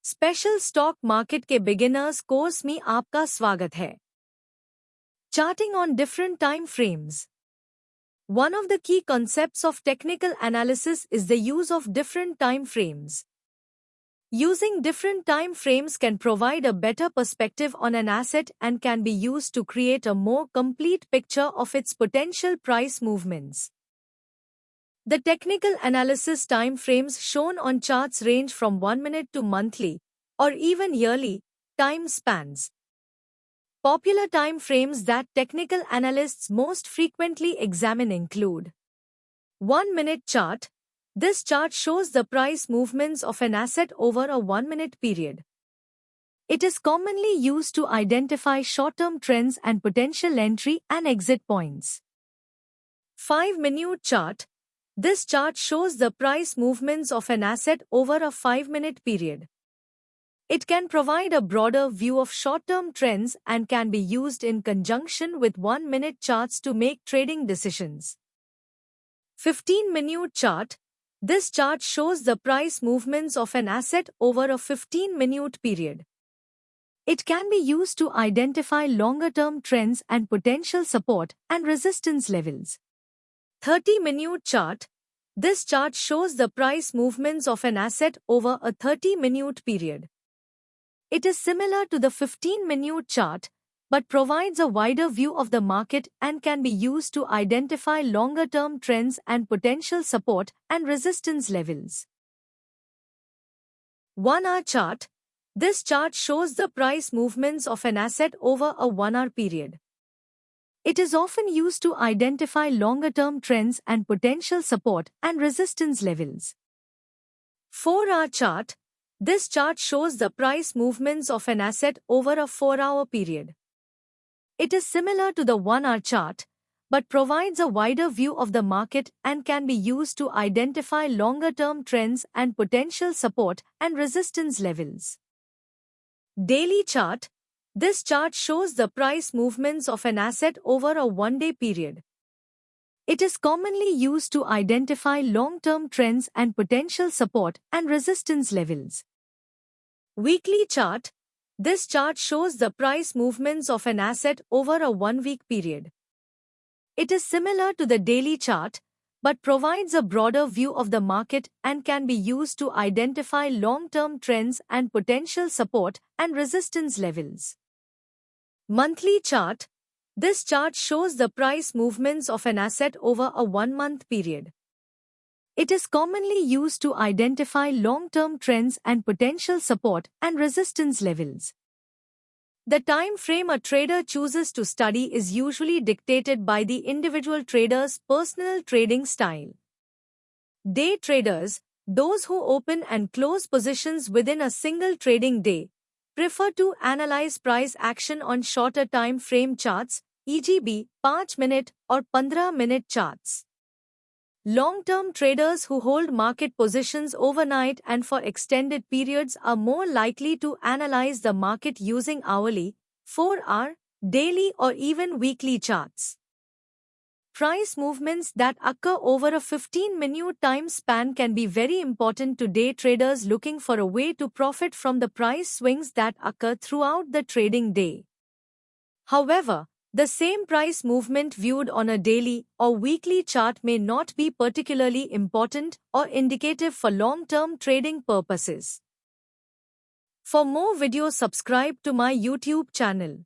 Special stock market के beginners course में आपका स्वागत है। Charting on different time frames. One of the key concepts of technical analysis is the use of different time frames. Using different time frames can provide a better perspective on an asset and can be used to create a more complete picture of its potential price movements. The technical analysis time frames shown on charts range from 1 minute to monthly, or even yearly, time spans. Popular time frames that technical analysts most frequently examine include 1-minute chart. This chart shows the price movements of an asset over a 1-minute period. It is commonly used to identify short-term trends and potential entry and exit points. 5-minute chart. This chart shows the price movements of an asset over a 5-minute period. It can provide a broader view of short-term trends and can be used in conjunction with 1-minute charts to make trading decisions. 15-minute chart. This chart shows the price movements of an asset over a 15-minute period. It can be used to identify longer-term trends and potential support and resistance levels. 30-minute chart. This chart shows the price movements of an asset over a 30-minute period. It is similar to the 15-minute chart, but provides a wider view of the market and can be used to identify longer-term trends and potential support and resistance levels. 1-hour chart. This chart shows the price movements of an asset over a 1-hour period. It is often used to identify longer-term trends and potential support and resistance levels. 4-hour chart. This chart shows the price movements of an asset over a 4-hour period. It is similar to the 1-hour chart, but provides a wider view of the market and can be used to identify longer-term trends and potential support and resistance levels. Daily chart. This chart shows the price movements of an asset over a 1-day period. It is commonly used to identify long-term trends and potential support and resistance levels. Weekly chart. This chart shows the price movements of an asset over a 1-week period. It is similar to the daily chart, but provides a broader view of the market and can be used to identify long-term trends and potential support and resistance levels. Monthly chart. This chart shows the price movements of an asset over a 1-month period. It is commonly used to identify long-term trends and potential support and resistance levels. The time frame a trader chooses to study is usually dictated by the individual trader's personal trading style. Day traders, those who open and close positions within a single trading day, prefer to analyze price action on shorter time frame charts, e.g. 5-minute or 15-minute charts. Long-term traders who hold market positions overnight and for extended periods are more likely to analyze the market using hourly, 4-hour, daily or even weekly charts. Price movements that occur over a 15-minute time span can be very important to day traders looking for a way to profit from the price swings that occur throughout the trading day. However, the same price movement viewed on a daily or weekly chart may not be particularly important or indicative for long-term trading purposes. For more videos, subscribe to my YouTube channel.